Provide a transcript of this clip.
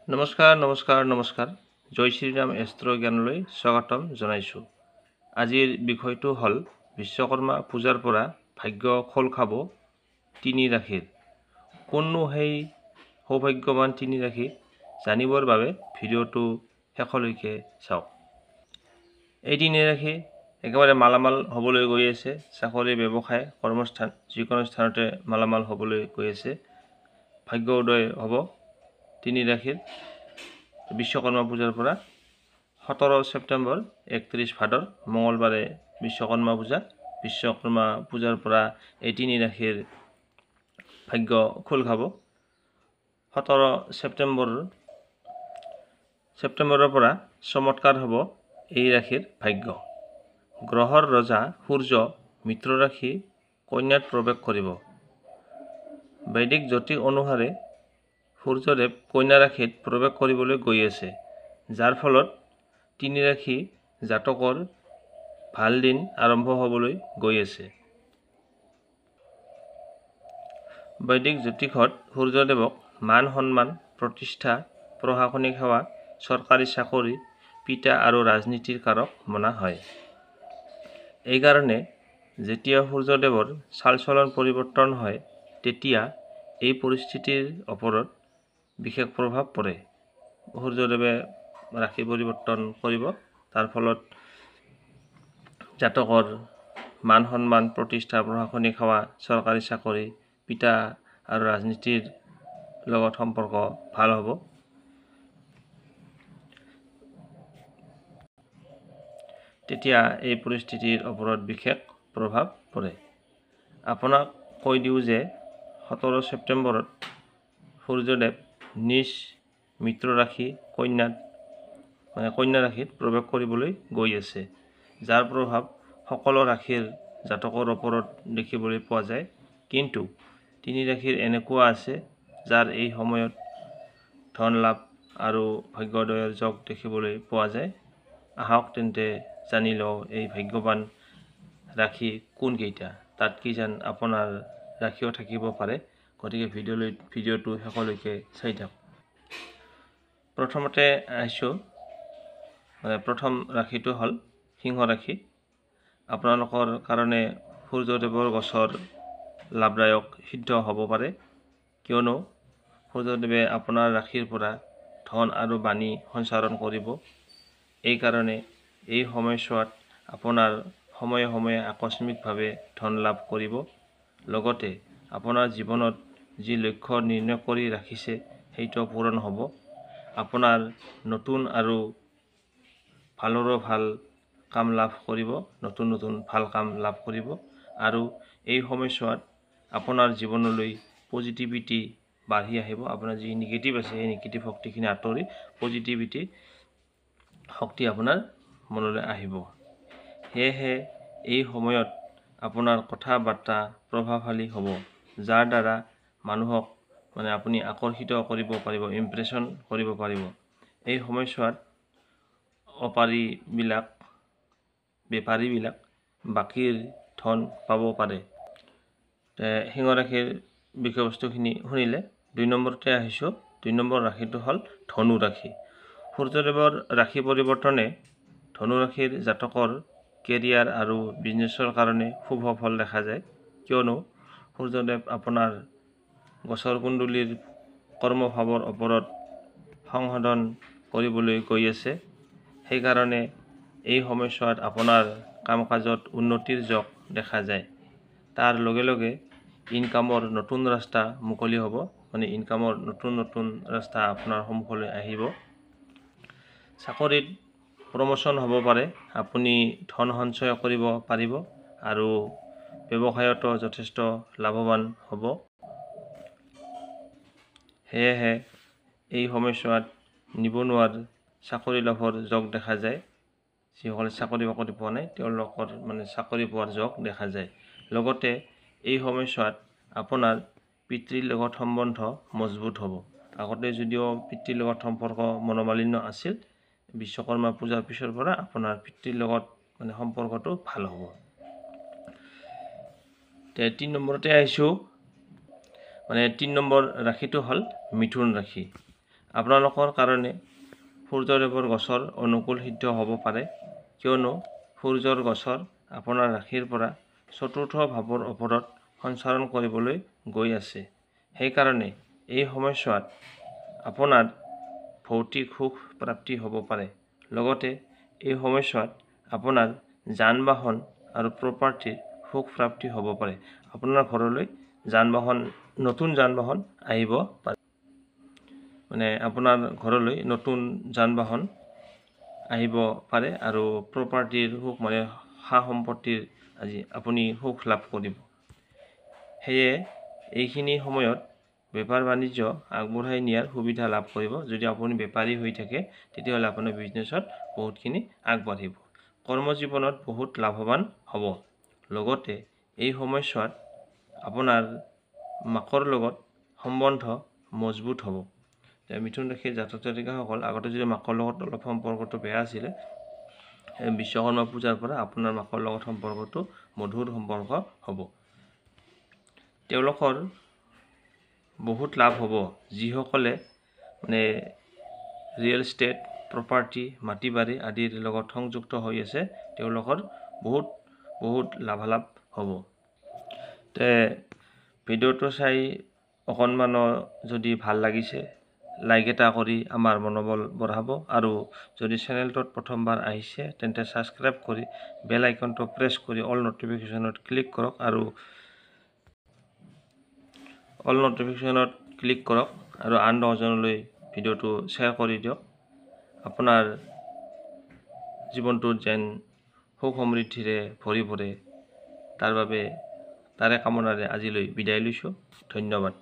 নমস্কাৰ নমস্কাৰ নমস্কাৰ জয় শ্ৰীৰাম এষ্ট্ৰ জ্ঞানলৈ স্বাগতম জনাইছোঁ। আজিৰ বিষয়টো হ'ল বিশ্বকৰ্মা পূজাৰ পৰা ভাগ্য খোল খাব তিনি ৰাশিৰ। কোননো সেই সৌভাগ্যৱান তিনি ৰাশি জানিবৰ বাবে ভিডিঅ'টো শেষলৈকে চাওক। এই তিনি ৰাশি একেবাৰে মালামাল হ'বলৈ গৈ আছে। চাকৰি ব্যৱসায় কৰ্মস্থান যিকোনো স্থানতে মালামাল হ'বলৈ গৈ আছে। ভাগ্য উদয় হ'ব তিনি ৰাশিৰ বিশ্বকৰ্মা পূজাৰ পৰা। 17 ছেপ্টেম্বৰ 31 ভাদৰ মঙলবাৰে বিশ্বকৰ্মা পূজা। বিশ্বকৰ্মা পূজাৰ পৰা এই তিনি ৰাশিৰ ভাগ্য খোল খাব। 17 ছেপ্টেম্বৰৰ পৰা চমৎকাৰ হ'ব এই ৰাশিৰ ভাগ্য। গ্ৰহৰ ৰজা সূৰ্য মিত্ৰ ৰাশি কন্যাত প্ৰৱেশ কৰিব। বৈদিক জ্যোতিষ অনুসাৰে সূৰ্যদেৱ কন্যা ৰাশিত প্ৰৱেশ কৰিবলৈ গৈ আছে, যাৰ ফলত তিনি ৰাশি জাতকৰ ভাল দিন আৰম্ভ হ'বলৈ গৈ আছে। বৈদিক জ্যোতিষত সূৰ্যদেৱক মান সন্মান, প্ৰতিষ্ঠা, প্ৰশাসনিক সেৱা, চৰকাৰী চাকৰি, পিতা আৰু ৰাজনীতিৰ কাৰক মনা হয়। এইকাৰণে যেতিয়া সূৰ্যদেৱৰ চালচলন পৰিৱৰ্তন হয়, তেতিয়া এই পৰিস্থিতিৰ ওপৰত বিশেষ প্ৰভাৱ পৰে। সূৰ্যদেৱে ৰাশি পৰিৱৰ্তন কৰিব, তাৰ ফলত জাতকৰ মান সন্মান, প্ৰতিষ্ঠা, প্ৰশাসনিক সেৱা, চৰকাৰী চাকৰি, পিতা আৰু ৰাজনীতিৰ লগত সম্পৰ্ক ভাল হ'ব। তেতিয়া এই পৰিস্থিতিৰ ওপৰত বিশেষ প্ৰভাৱ পৰে। আপোনাক কৈ দিওঁ যে 17 ছেপ্টেম্বৰত সূৰ্যদেৱ নিজ মিত্ৰ ৰাশি কন্যা ৰাশিত প্ৰৱেশ কৰিবলৈ গৈ আছে, যাৰ প্ৰভাৱ সকলো ৰাশিৰ জাতকৰ ওপৰত দেখিবলৈ পোৱা যায়। কিন্তু তিনি ৰাশিৰ এনেকুৱা আছে যাৰ এই সময়ত ধন লাভ আৰু ভাগ্যোদয়ৰ যোগ দেখিবলৈ পোৱা যায়। আহক তেন্তে জানি লওঁ এই ভাগ্যৱান ৰাশি কোনকেইটা। তাত কিজান আপোনাৰ ৰাশিও থাকিব পাৰে, গতিকে ভিডিঅ'টো শেষলৈকে চাই থাকক। প্ৰথমতে আহিছোঁ, প্ৰথম ৰাশিটো হ'ল সিংহ ৰাশি। আপোনালোকৰ কাৰণে সূৰ্যদেৱৰ গোচৰ লাভদায়ক সিদ্ধ হ'ব পাৰে, কিয়নো সূৰ্যদেৱে আপোনাৰ ৰাশিৰ পৰা ধন আৰু বাণী সঞ্চাৰণ কৰিব। এইকাৰণে এই সময়ছোৱাত আপোনাৰ সময়ে সময়ে আকস্মিকভাৱে ধন লাভ কৰিব। লগতে আপোনাৰ জীৱনত যি লক্ষ্য নিৰ্ণয় কৰি ৰাখিছে সেইটো পূৰণ হ'ব। আপোনাৰ নতুন আৰু ভালৰো ভাল কাম লাভ কৰিব, নতুন ভাল কাম লাভ কৰিব। আৰু এই সময়ছোৱাত আপোনাৰ জীৱনলৈ পজিটিভিটি বাঢ়ি আহিব। আপোনাৰ যি নিগেটিভ আছে সেই নিগেটিভ শক্তিখিনি আঁতৰি পজিটিভিটি শক্তি আপোনাৰ মনলৈ আহিব। সেয়েহে এই সময়ত আপোনাৰ কথা বাৰ্তা প্ৰভাৱশালী হ'ব, যাৰ দ্বাৰা মানুহক আপুনি আকৰ্ষিত কৰিব পাৰিব, ইমপ্ৰেছন কৰিব পাৰিব। এই সময়ছোৱাত বেপাৰীবিলাক বাকীৰ ধন পাব পাৰে। সিংহ ৰাশিৰ বিষয়বস্তুখিনি শুনিলে। 2 নম্বৰতে আহিছোঁ। 2 নম্বৰ ৰাশিটো হ'ল ধনু ৰাশি। সূৰ্যদেৱৰ ৰাশি পৰিৱৰ্তনে ধনু ৰাশিৰ জাতকৰ কেৰিয়াৰ আৰু বিজনেছৰ কাৰণে শুভ ফল দেখা যায়, কিয়নো সূৰ্যদেৱ আপোনাৰ গোচৰ কুণ্ডলীৰ কৰ্মভাৱৰ ওপৰত সংশোধন কৰিবলৈ গৈ আছে। সেইকাৰণে এই সময়ছোৱাত আপোনাৰ কাম কাজত উন্নতিৰ যোগ দেখা যায়। তাৰ লগে লগে ইনকামৰ নতুন ৰাস্তা মুকলি হ'ব, ইনকামৰ নতুন ৰাস্তা আপোনাৰ সন্মুখলৈ আহিব। চাকৰিত প্ৰমোশ্যন হ'ব পাৰে, আপুনি ধন সঞ্চয় কৰিব পাৰিব আৰু ব্যৱসায়তো যথেষ্ট লাভৱান হ'ব। সেয়েহে এই সময়ছোৱাত নিবনুৱাৰ চাকৰি লাভৰ যোগ দেখা যায়। যিসকলে চাকৰি বাকৰি পোৱা নাই তেওঁলোকৰ চাকৰি পোৱাৰ যোগ দেখা যায়। লগতে এই সময়ছোৱাত আপোনাৰ পিতৃৰ লগত সম্বন্ধ মজবুত হ'ব। আগতে যদিও পিতৃৰ লগত সম্পৰ্ক মনোমালিন্য আছিল, বিশ্বকৰ্মা পূজাৰ পিছৰ পৰা আপোনাৰ পিতৃৰ লগত সম্পৰ্কটো ভাল হ'ব। 3 নম্বৰতে আহিছোঁ। 3 নম্বৰ ৰাশিটো হ'ল মিথুন ৰাশি। আপোনালোকৰ কাৰণে সূৰ্যদেৱৰ গছৰ অনুকূল সিদ্ধ হ'ব পাৰে, কিয়নো সূৰ্যৰ গছৰ আপোনাৰ ৰাশিৰ পৰা চতুৰ্থ ভাৱৰ ওপৰত সঞ্চাৰণ কৰিবলৈ গৈ আছে। সেইকাৰণে এই সময়ছোৱাত আপোনাৰ ভৌতিক সুখ প্ৰাপ্তি হ'ব পাৰে। লগতে এই সময়ছোৱাত আপোনাৰ যান বাহন আৰু প্ৰপাৰ্টিৰ সুখ প্ৰাপ্তি হ'ব পাৰে। আপোনাৰ ঘৰলৈ নতুন যান বাহন আহিব পাৰে। আপোনাৰ ঘৰলৈ নতুন যান বাহন আহিব পাৰে আৰু প্ৰপাৰ্টিৰ সুখ সা সম্পত্তিৰ আপুনি সুখ লাভ কৰিব। সেয়ে এইখিনি সময়ত বেপাৰ বাণিজ্য আগবঢ়াই নিয়াৰ সুবিধা লাভ কৰিব। যদি আপুনি বেপাৰী হৈ থাকে তেতিয়াহ'লে আপোনাৰ বিজনেছত বহুতখিনি আগবাঢ়িব। কৰ্মজীৱনত বহুত লাভৱান হ'ব। লগতে এই সময়ছোৱাত আপোনাৰ মাকৰ লগত সম্বন্ধ মজবুত হ'ব। মিথুন ৰাশিৰ জাতক জাতিকাসকল আগতে যদি মাকৰ লগত অলপ সম্পৰ্কটো বেয়া আছিলে, বিশ্বকৰ্মা পূজাৰ পৰা আপোনাৰ মাকৰ লগত সম্পৰ্কটো মধুৰ সম্পৰ্ক হ'ব। তেওঁলোকৰ বহুত লাভ হ'ব। যিসকলে ৰিয়েল এষ্টেট, প্ৰপাৰ্টি, মাটি বাৰী আদিৰ লগত সংযুক্ত হৈ আছে, তেওঁলোকৰ বহুত লাভালাভ হ'ব। ভিডিঅ'টো চাই অকণমানো যদি ভাল লাগিছে, লাইক এটা কৰি আমাৰ মনোবল বঢ়াব আৰু যদি চেনেলটোত প্ৰথমবাৰ আহিছে তেন্তে ছাবস্ক্ৰাইব কৰি বেল আইকনটো প্ৰেছ কৰি অল নটিফিকেশ্যনত ক্লিক কৰক আৰু আন 10জনলৈ ভিডিঅ'টো শ্বেয়াৰ কৰি দিয়ক। আপোনাৰ জীৱনটোত যেন সুখ সমৃদ্ধিৰে ভৰি পৰে, তাৰে কামনাৰে আজিলৈ বিদায় লৈছোঁ। ধন্যবাদ।